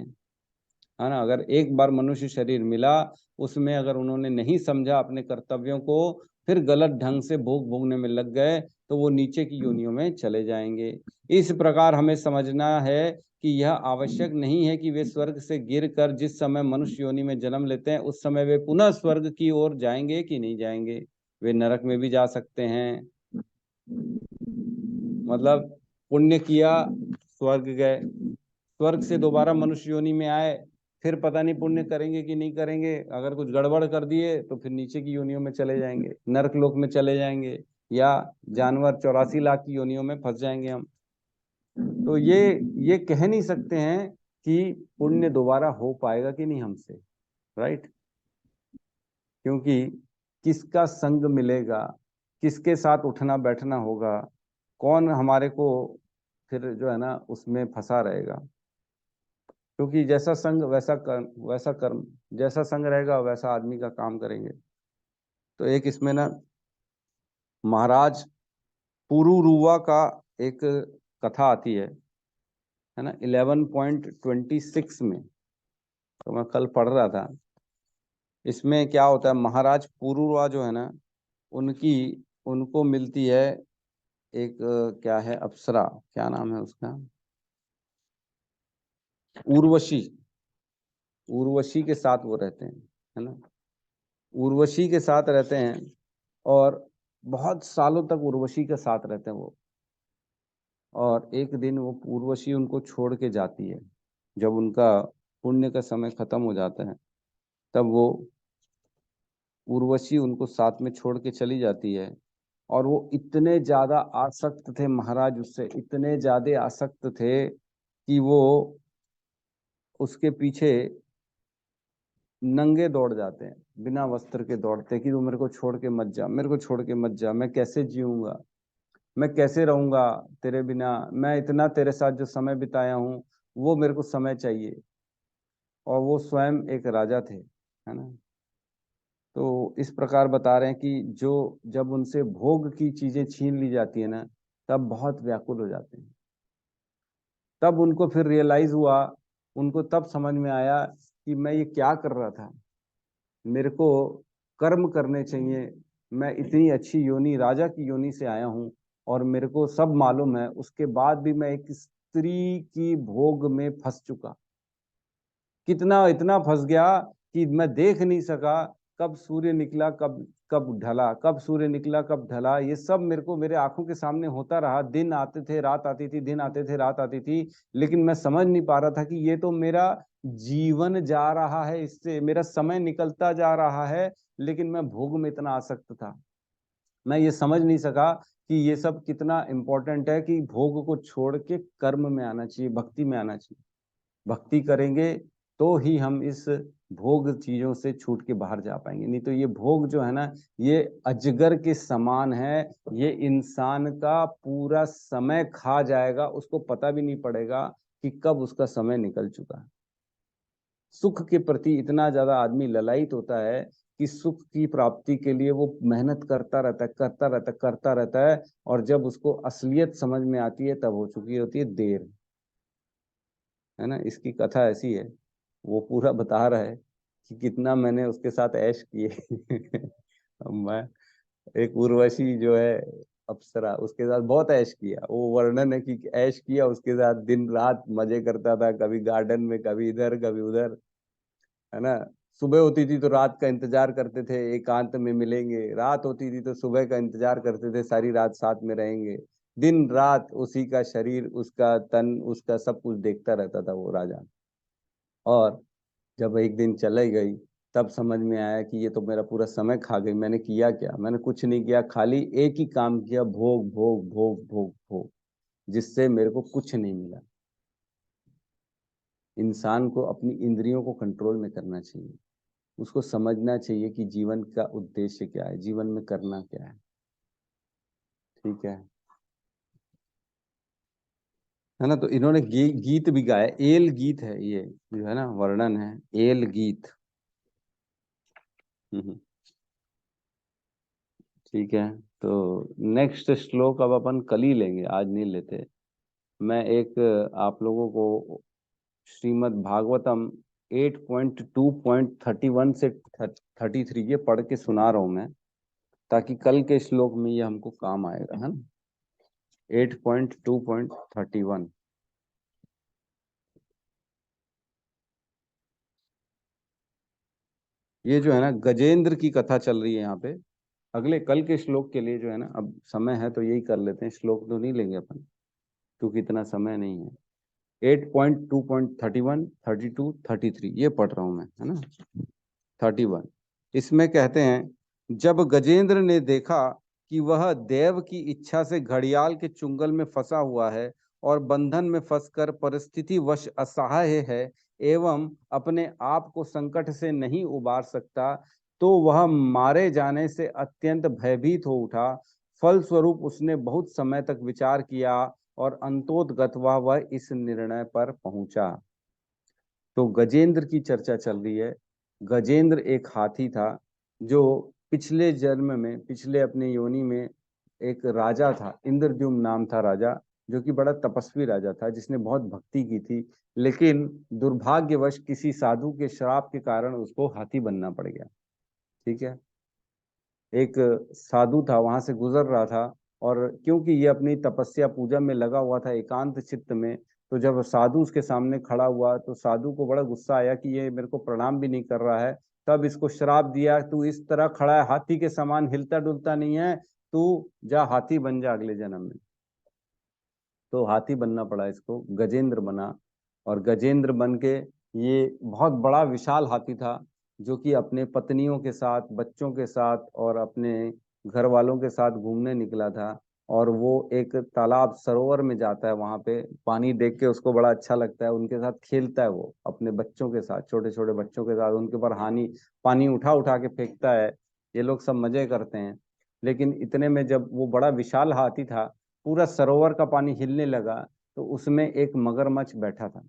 है ना। अगर एक बार मनुष्य शरीर मिला, उसमें अगर उन्होंने नहीं समझा अपने कर्तव्यों को, फिर गलत ढंग से भोग भोगने में लग गए तो वो नीचे की योनियों में चले जाएंगे। इस प्रकार हमें समझना है कि यह आवश्यक नहीं है कि वे स्वर्ग से गिरकर जिस समय मनुष्य योनि में जन्म लेते हैं उस समय वे पुनः स्वर्ग की ओर जाएंगे कि नहीं जाएंगे। वे नरक में भी जा सकते हैं। मतलब पुण्य किया, स्वर्ग गए, स्वर्ग से दोबारा मनुष्य योनि में आए, फिर पता नहीं पुण्य करेंगे कि नहीं करेंगे, अगर कुछ गड़बड़ कर दिए तो फिर नीचे की योनियों में चले जाएंगे, नरक लोक में चले जाएंगे, या जानवर 84 लाख की योनियों में फंस जाएंगे हम। तो ये कह नहीं सकते हैं कि पुण्य दोबारा हो पाएगा कि नहीं हमसे, राइट? क्योंकि किसका संग मिलेगा, किसके साथ उठना बैठना होगा, कौन हमारे को फिर जो है ना उसमें फंसा रहेगा। क्योंकि जैसा संग वैसा कर्म, जैसा संग रहेगा वैसा आदमी का काम करेंगे। तो एक इसमें ना महाराज पुरुरुवा का एक कथा आती है ना 11.26 में, तो मैं कल पढ़ रहा था। इसमें क्या होता है, महाराज पुरुरुवा जो है ना उनको मिलती है एक क्या है अप्सरा, क्या नाम है उसका, उर्वशी। उर्वशी के साथ वो रहते हैं, है ना, उर्वशी के साथ रहते हैं और बहुत सालों तक उर्वशी के साथ रहते हैं वो। और एक दिन वो उर्वशी उनको छोड़ के जाती है, जब उनका पुण्य का समय खत्म हो जाता है तब वो उर्वशी उनको साथ में छोड़ के चली जाती है। और वो इतने ज्यादा आसक्त थे महाराज उससे, इतने ज्यादा आसक्त थे कि वो उसके पीछे नंगे दौड़ जाते हैं, बिना वस्त्र के दौड़ते हैं कि तू मेरे को छोड़ के मत जा, मेरे को छोड़ के मत जा, मैं कैसे जीऊंगा, मैं कैसे रहूंगा तेरे बिना, मैं इतना तेरे साथ जो समय बिताया हूँ वो मेरे को समय चाहिए। और वो स्वयं एक राजा थे, है ना। तो इस प्रकार बता रहे हैं कि जो जब उनसे भोग की चीजें छीन ली जाती है ना तब बहुत व्याकुल हो जाते हैं। तब उनको फिर रियलाइज हुआ, उनको तब समझ में आया कि मैं ये क्या कर रहा था, मेरे को कर्म करने चाहिए। मैं इतनी अच्छी योनि, राजा की योनि से आया हूँ और मेरे को सब मालूम है, उसके बाद भी मैं एक स्त्री की भोग में फंस चुका। कितना इतना फंस गया कि मैं देख नहीं सका कब सूर्य निकला कब कब ढला, कब सूर्य निकला कब ढला, ये सब मेरे को मेरे आंखों के सामने होता रहा। दिन आते थे रात आती थी, दिन आते थे रात आती थी, लेकिन मैं समझ नहीं पा रहा था कि ये तो मेरा जीवन जा रहा है, इससे मेरा समय निकलता जा रहा है, लेकिन मैं भोग में इतना आसक्त था। मैं ये समझ नहीं सका कि ये सब कितना इंपॉर्टेंट है, कि भोग को छोड़ के कर्म में आना चाहिए, भक्ति में आना चाहिए। भक्ति करेंगे तो ही हम इस भोग चीजों से छूट के बाहर जा पाएंगे। नहीं तो ये भोग जो है ना ये अजगर के समान है, ये इंसान का पूरा समय खा जाएगा, उसको पता भी नहीं पड़ेगा कि कब उसका समय निकल चुका है। सुख के प्रति इतना ज्यादा आदमी ललायित होता है कि सुख की प्राप्ति के लिए वो मेहनत करता रहता है, करता रहता है, और जब उसको असलियत समझ में आती है तब हो चुकी होती है देर, है ना। इसकी कथा ऐसी है, वो पूरा बता रहा है कि कितना मैंने उसके साथ ऐश किए। मैं एक उर्वशी जो है अप्सरा, उसके साथ बहुत ऐश किया, वो वर्णन है कि ऐश किया उसके साथ, दिन रात मजे करता था, कभी गार्डन में, कभी इधर कभी उधर, है ना। सुबह होती थी तो रात का इंतजार करते थे, एकांत में मिलेंगे, रात होती थी तो सुबह का इंतजार करते थे, सारी रात साथ में रहेंगे। दिन रात उसी का शरीर, उसका तन, उसका सब कुछ देखता रहता था वो राजा। और जब एक दिन चले गई तब समझ में आया कि ये तो मेरा पूरा समय खा गई। मैंने किया क्या, मैंने कुछ नहीं किया, खाली एक ही काम किया, भोग भोग भोग भोग भोग, जिससे मेरे को कुछ नहीं मिला। इंसान को अपनी इंद्रियों को कंट्रोल में करना चाहिए, उसको समझना चाहिए कि जीवन का उद्देश्य क्या है, जीवन में करना क्या है, ठीक है ना। तो इन्होंने गीत भी गाया, एल गीत है ये जो है ना, वर्णन है एल गीत। ठीक है, तो नेक्स्ट श्लोक अब अपन कल ही लेंगे, आज नहीं लेते। मैं एक आप लोगों को श्रीमद् भागवतम 8.2.31 से 33 ये पढ़ के सुना रहा हूं मैं, ताकि कल के श्लोक में ये हमको काम आएगा, है ना। 8.2.31 ये जो है ना गजेंद्र की कथा चल रही है यहाँ पे। अगले कल के श्लोक के लिए जो है ना, अब समय है तो यही कर लेते हैं, श्लोक तो नहीं लेंगे अपन क्योंकि इतना समय नहीं है। 8.2.31, 32, 33 ये पढ़ रहा हूं मैं, है ना। 31 इसमें कहते हैं, जब गजेंद्र ने देखा कि वह देव की इच्छा से घड़ियाल के चुंगल में फंसा हुआ है और बंधन में फंसकर परिस्थिति वश असहाय है एवं अपने आप को संकट से नहीं उबार सकता, तो वह मारे जाने से अत्यंत भयभीत हो उठा। फलस्वरूप उसने बहुत समय तक विचार किया और अंतोतगत्वा वह इस निर्णय पर पहुंचा। तो गजेंद्र की चर्चा चल रही है। गजेंद्र एक हाथी था जो पिछले जन्म में, पिछले अपने योनि में एक राजा था, इंद्रद्युम्न नाम था राजा, जो कि बड़ा तपस्वी राजा था, जिसने बहुत भक्ति की थी, लेकिन दुर्भाग्यवश किसी साधु के श्राप के कारण उसको हाथी बनना पड़ गया। ठीक है। एक साधु था, वहां से गुजर रहा था, और क्योंकि ये अपनी तपस्या पूजा में लगा हुआ था एकांत चित्त में, तो जब साधु उसके सामने खड़ा हुआ तो साधु को बड़ा गुस्सा आया कि ये मेरे को प्रणाम भी नहीं कर रहा है। तब इसको श्राप दिया, तू इस तरह खड़ा है हाथी के समान, हिलता डुलता नहीं है, तू जा हाथी बन जा अगले जन्म में। तो हाथी बनना पड़ा इसको, गजेंद्र बना। और गजेंद्र बन के, ये बहुत बड़ा विशाल हाथी था जो कि अपने पत्नियों के साथ, बच्चों के साथ और अपने घर वालों के साथ घूमने निकला था। और वो एक तालाब, सरोवर में जाता है, वहां पे पानी देख के उसको बड़ा अच्छा लगता है, उनके साथ खेलता है, वो अपने बच्चों के साथ, छोटे छोटे बच्चों के साथ उनके ऊपर पानी उठा उठा के फेंकता है। ये लोग सब मजे करते हैं। लेकिन इतने में जब वो बड़ा विशाल हाथी था, पूरा सरोवर का पानी हिलने लगा, तो उसमें एक मगरमच्छ बैठा था।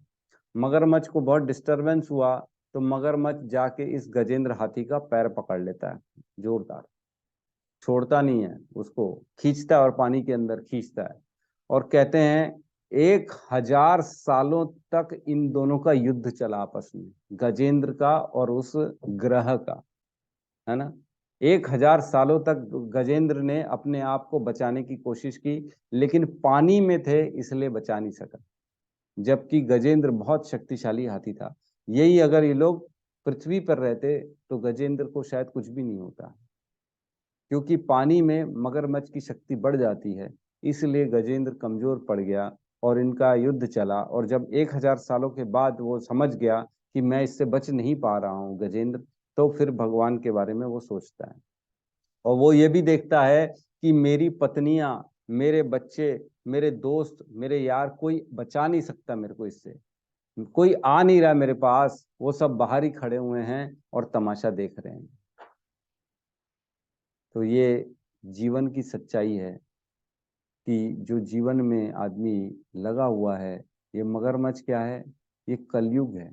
मगरमच्छ को बहुत डिस्टरबेंस हुआ, तो मगरमच्छ जाके इस गजेंद्र हाथी का पैर पकड़ लेता है, जोरदार, छोड़ता नहीं है उसको, खींचता है और पानी के अंदर खींचता है। और कहते हैं 1000 सालों तक इन दोनों का युद्ध चला आपस में, गजेंद्र का और उस ग्रह का, है ना। 1000 सालों तक गजेंद्र ने अपने आप को बचाने की कोशिश की, लेकिन पानी में थे इसलिए बचा नहीं सका, जबकि गजेंद्र बहुत शक्तिशाली हाथी था। यही अगर ये लोग पृथ्वी पर रहते तो गजेंद्र को शायद कुछ भी नहीं होता, क्योंकि पानी में मगरमच्छ की शक्ति बढ़ जाती है, इसलिए गजेंद्र कमजोर पड़ गया और इनका युद्ध चला। और जब 1000 सालों के बाद वो समझ गया कि मैं इससे बच नहीं पा रहा हूँ गजेंद्र, तो फिर भगवान के बारे में वो सोचता है। और वो ये भी देखता है कि मेरी पत्नियां, मेरे बच्चे, मेरे दोस्त, मेरे यार, कोई बचा नहीं सकता मेरे को इससे, कोई आ नहीं रहा मेरे पास, वो सब बाहर ही खड़े हुए हैं और तमाशा देख रहे हैं। तो ये जीवन की सच्चाई है कि जो जीवन में आदमी लगा हुआ है, ये मगरमच्छ क्या है, ये कलयुग है।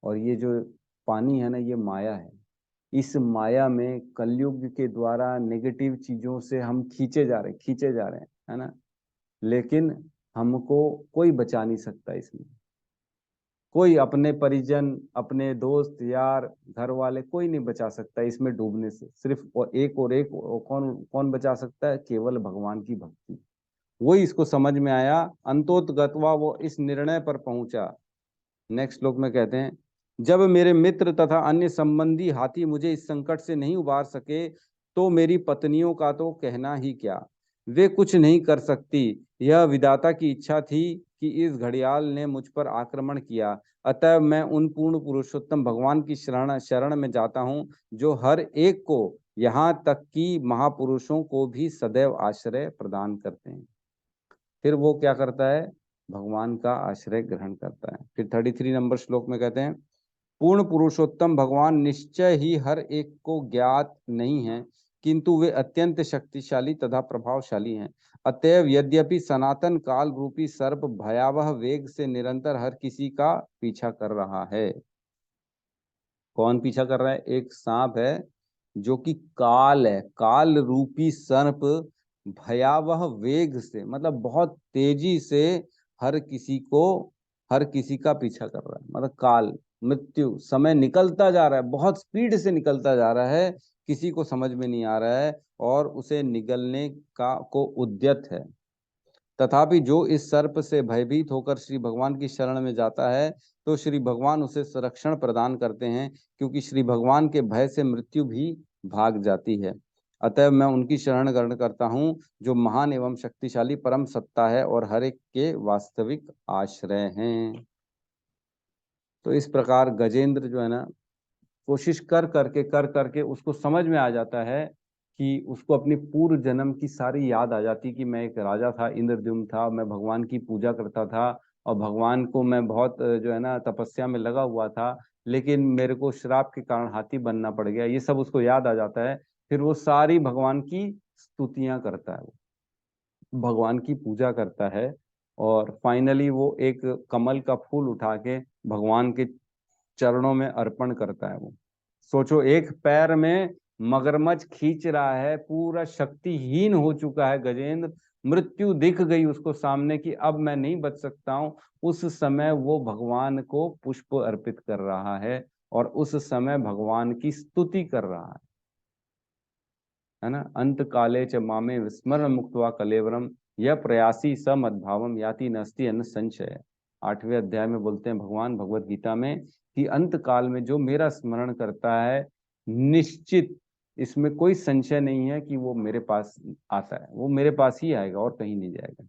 और ये जो पानी है ना, ये माया है। इस माया में कलयुग के द्वारा नेगेटिव चीजों से हम खींचे जा रहे हैं, है ना। लेकिन हमको कोई बचा नहीं सकता इसमें, कोई, अपने परिजन, अपने दोस्त यार, घर वाले, कोई नहीं बचा सकता इसमें डूबने से। सिर्फ और एक कौन कौन बचा सकता है, केवल भगवान की भक्ति। वही इसको समझ में आया, अंतोतगत्वा वो इस निर्णय पर पहुंचा। नेक्स्ट श्लोक में कहते हैं, जब मेरे मित्र तथा अन्य संबंधी हाथी मुझे इस संकट से नहीं उबार सके, तो मेरी पत्नियों का तो कहना ही क्या, वे कुछ नहीं कर सकती। यह विधाता की इच्छा थी कि इस घड़ियाल ने मुझ पर आक्रमण किया, अतः मैं उन पूर्ण पुरुषोत्तम भगवान की शरण में जाता हूँ, जो हर एक को, यहाँ तक कि महापुरुषों को भी सदैव आश्रय प्रदान करते हैं। फिर वो क्या करता है, भगवान का आश्रय ग्रहण करता है। फिर 33 नंबर श्लोक में कहते हैं, पूर्ण पुरुषोत्तम भगवान निश्चय ही हर एक को ज्ञात नहीं है, किंतु वे अत्यंत शक्तिशाली तथा प्रभावशाली हैं। अतएव यद्यपि सनातन काल रूपी सर्प भयावह वेग से निरंतर हर किसी का पीछा कर रहा है। कौन पीछा कर रहा है, एक सांप है जो कि काल है, काल रूपी सर्प भयावह वेग से, मतलब बहुत तेजी से हर किसी का पीछा कर रहा है। मतलब काल, मृत्यु, समय निकलता जा रहा है, बहुत स्पीड से निकलता जा रहा है, किसी को समझ में नहीं आ रहा है और उसे निगलने को उद्यत है। तथापि जो इस सर्प से भयभीत होकर श्री भगवान की शरण में जाता है, तो श्री भगवान उसे संरक्षण प्रदान करते हैं, क्योंकि श्री भगवान के भय से मृत्यु भी भाग जाती है। अतः मैं उनकी शरण ग्रहण करता हूँ जो महान एवं शक्तिशाली परम सत्ता है और हर एक के वास्तविक आश्रय हैं। तो इस प्रकार गजेंद्र जो है ना, कोशिश कर करके उसको समझ में आ जाता है कि उसको अपनी पूर्व जन्म की सारी याद आ जाती कि मैं एक राजा था, इंद्रद्युम्न था, मैं भगवान की पूजा करता था और भगवान को मैं बहुत जो है ना तपस्या में लगा हुआ था, लेकिन मेरे को श्राप के कारण हाथी बनना पड़ गया। ये सब उसको याद आ जाता है। फिर वो सारी भगवान की स्तुतियां करता है, वो भगवान की पूजा करता है और फाइनली वो एक कमल का फूल उठा के भगवान के चरणों में अर्पण करता है। वो सोचो, एक पैर में मगरमच्छ खींच रहा है, पूरा शक्तिहीन हो चुका है गजेंद्र, मृत्यु दिख गई उसको सामने कि अब मैं नहीं बच सकता हूं। उस समय वो भगवान को पुष्प अर्पित कर रहा है और उस समय भगवान की स्तुति कर रहा है ना। अंत काले च मामे विस्मरण मुक्त्वा कलेवरम यह प्रयासी स मद्भावम याति नस्ति अन्न संशय। 8वें अध्याय में बोलते हैं भगवान भगवत गीता में कि अंत काल में जो मेरा स्मरण करता है, निश्चित इसमें कोई संशय नहीं है कि वो मेरे पास आता है, वो मेरे पास ही आएगा और कहीं नहीं जाएगा।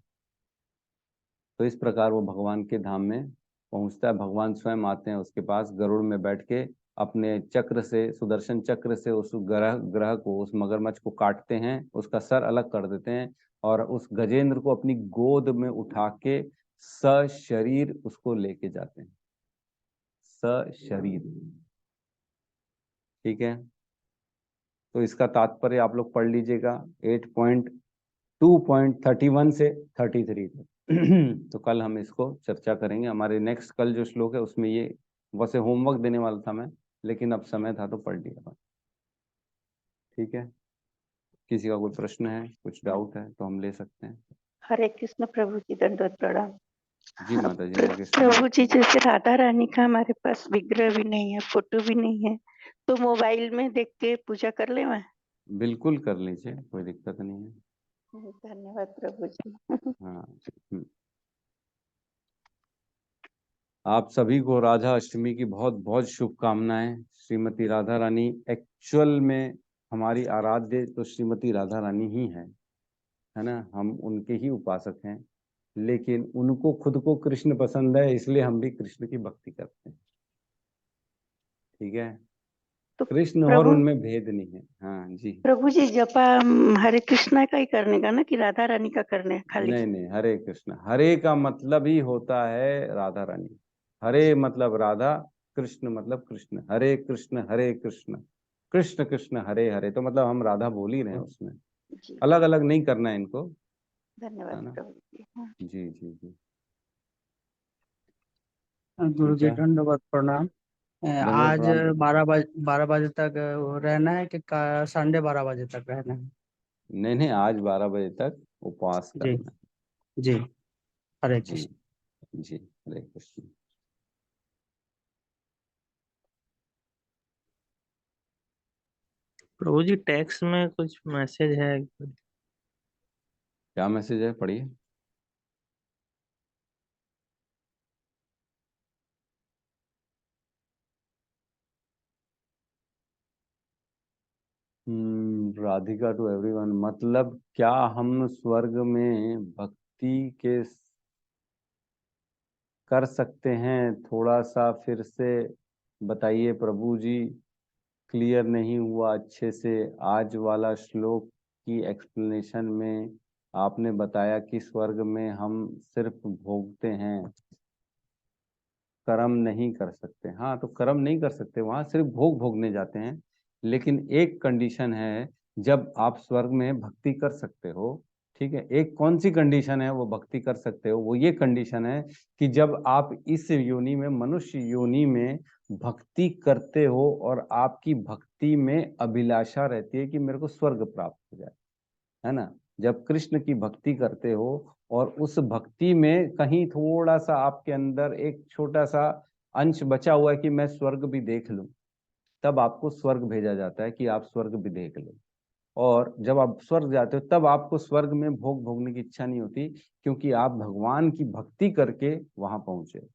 तो इस प्रकार वो भगवान के धाम में पहुंचता है। भगवान स्वयं आते हैं उसके पास गरुड़ में बैठ के, अपने चक्र से, सुदर्शन चक्र से उस ग्रह को, उस मगरमच्छ को काटते हैं, उसका सर अलग कर देते हैं और उस गजेंद्र को अपनी गोद में उठा के सशरीर उसको लेके जाते हैं, सशरीर। ठीक है, तो इसका तात्पर्य आप लोग पढ़ लीजिएगा 8.2.31 से 33 तक। तो कल हम इसको चर्चा करेंगे। हमारे नेक्स्ट कल जो श्लोक है उसमें ये, वैसे होमवर्क देने वाला था मैं, लेकिन अब समय था तो पढ़ लिया। ठीक है, किसी का कोई प्रश्न है, कुछ डाउट है तो हम ले सकते हैं। हरे कृष्ण प्रभु जी, दंडवत प्रणाम। जी माता जी, हरे कृष्ण। प्रभु जी, जैसे राधा रानी का हमारे पास विग्रह भी नहीं है, फोटो भी नहीं है, तो मोबाइल में देख के पूजा कर ले मैं? बिल्कुल कर लीजिए, कोई दिक्कत नहीं है। धन्यवाद प्रभु जी। हाँ, आप सभी को राधा अष्टमी की बहुत बहुत शुभकामनाएं। श्रीमती राधा रानी एक्चुअल में हमारी आराध्य तो श्रीमती राधा रानी ही है ना। हम उनके ही उपासक हैं, लेकिन उनको खुद को कृष्ण पसंद है, इसलिए हम भी कृष्ण की भक्ति करते हैं। ठीक है, तो कृष्ण और प्रभु उनमें भेद नहीं है। हाँ जी। प्रभु जी, जपा हरे कृष्णा का ही करने का ना, कि राधा रानी का करने खाली? नहीं नहीं, हरे कृष्ण। हरे का मतलब ही होता है राधा रानी। हरे मतलब राधा, कृष्ण मतलब कृष्ण। हरे कृष्ण कृष्ण कृष्ण हरे हरे, तो मतलब हम राधा बोल ही रहे हैं उसमें, जी, अलग अलग नहीं करना है इनको, है धन्यवाद ना। प्रभु जी। हाँ। जी जी जी, गुरु ठीक जी है, दंडवत प्रणाम। धन्यवाद आज प्रणाम। 12 बजे तक रहना है कि 12:30 बजे तक रहना है? नहीं नहीं, आज 12 बजे तक उपवास जी करना जी, हरे है। जी कृष्ण। जी, हरे कृष्ण। प्रभु जी, टेक्स्ट में कुछ मैसेज है? क्या मैसेज है, पढ़िए। राधिका टू एवरीवन, मतलब क्या हम स्वर्ग में भक्ति के कर सकते हैं? थोड़ा सा फिर से बताइए प्रभु जी, क्लियर नहीं हुआ अच्छे से। आज वाला श्लोक की एक्सप्लेनेशन में आपने बताया कि स्वर्ग में हम सिर्फ भोगते हैं, कर्म नहीं कर सकते। हाँ, तो कर्म नहीं कर सकते, वहां सिर्फ भोग भोगने जाते हैं। लेकिन एक कंडीशन है, जब आप स्वर्ग में भक्ति कर सकते हो। ठीक है, एक कौन सी कंडीशन है वो भक्ति कर सकते हो? वो ये कंडीशन है कि जब आप इस योनि में, मनुष्य योनि में भक्ति करते हो और आपकी भक्ति में अभिलाषा रहती है कि मेरे को स्वर्ग प्राप्त हो जाए, है ना। जब कृष्ण की भक्ति करते हो और उस भक्ति में कहीं थोड़ा सा आपके अंदर एक छोटा सा अंश बचा हुआ है कि मैं स्वर्ग भी देख लूं, तब आपको स्वर्ग भेजा जाता है कि आप स्वर्ग भी देख लो। और जब आप स्वर्ग जाते हो तब आपको स्वर्ग में भोग भोगने की इच्छा नहीं होती, क्योंकि आप भगवान की भक्ति करके वहां पहुंचे।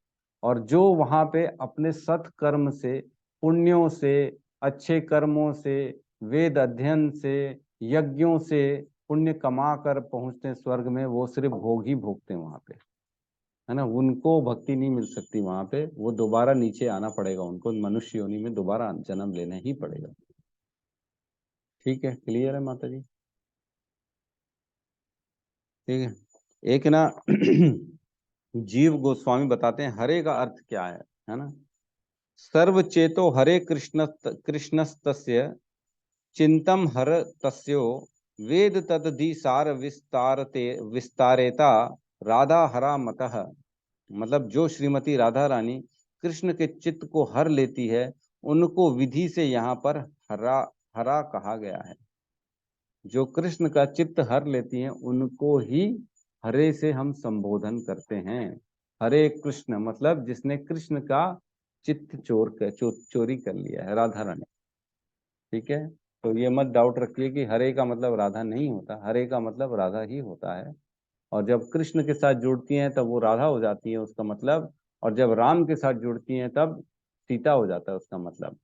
और जो वहां पे अपने सत्कर्म से, पुण्यों से, अच्छे कर्मों से, वेद अध्ययन से यज्ञों से पुण्य कमा कर पहुंचते हैं स्वर्ग में, वो सिर्फ भोग ही भोगते हैं वहां पे, है ना। उनको भक्ति नहीं मिल सकती वहां पे, वो दोबारा नीचे आना पड़ेगा, उनको मनुष्य योनि में दोबारा जन्म लेना ही पड़ेगा। ठीक है, क्लियर है माता जी? ठीक है। एक ना जीव गोस्वामी बताते हैं हरे का अर्थ क्या है ना। सर्वचेतो हरे कृष्णस्तस्य चिंतम हर तस्यो वेद तदधि सार विस्तारेता राधा हरा मतः। मतलब जो श्रीमती राधा रानी कृष्ण के चित्त को हर लेती है, उनको विधि से यहाँ पर हरा हरा कहा गया है। जो कृष्ण का चित्त हर लेती हैं उनको ही हरे से हम संबोधन करते हैं। हरे कृष्ण मतलब जिसने कृष्ण का चित्त चोरी कर लिया है, राधा रानी। ठीक है, तो ये मत डाउट रखिए कि हरे का मतलब राधा नहीं होता, हरे का मतलब राधा ही होता है। और जब कृष्ण के साथ जुड़ती हैं तब वो राधा हो जाती है उसका मतलब, और जब राम के साथ जुड़ती हैं तब सीता हो जाता है उसका मतलब।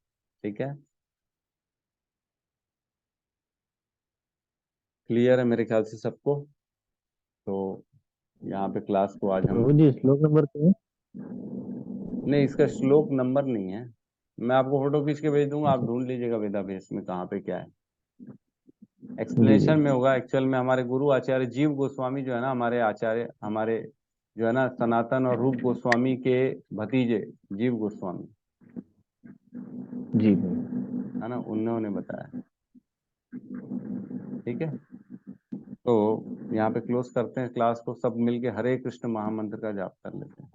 ठीक है, क्लियर है मेरे ख्याल से सबको। तो यहाँ पे क्लास को आज हम जी श्लोक नंबर क्या है? नहीं, इसका श्लोक नंबर नहीं है, मैं आपको फोटो खींच के भेज दूंगा, आप ढूंढ लीजिएगा वेदाभ्यास में कहाँ पे क्या है। एक्सप्लेनेशन में होगा। एक्चुअल में हमारे गुरु आचार्य जीव गोस्वामी जो है ना, हमारे आचार्य, हमारे जो है ना सनातन और रूप गोस्वामी के भतीजे जीव गोस्वामी, जी है ना, उन्होंने बताया। ठीक है, तो यहाँ पे क्लोज करते हैं क्लास को, सब मिलके हरे कृष्ण महामंत्र का जाप कर लेते हैं।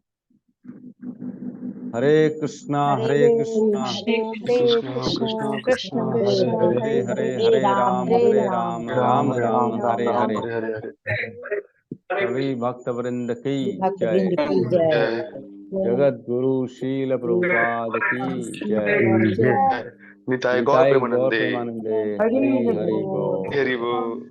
हरे कृष्णा हरे कृष्णा हरे कृष्ण कृष्ण कृष्ण हरे हरे हरे हरे हरे राम हरे हरे राम राम राम राम राम हरे हरे। हरे सभी भक्त वृंद की भक्त जय। वृंद की जय। जगत गुरु शील प्रभुपाद की जय। निताय गौर निताई गौर प्रेमानंदे। प्रेमानंदे। हरि हरि हरि हरि बोल। बोल। हरि बोल।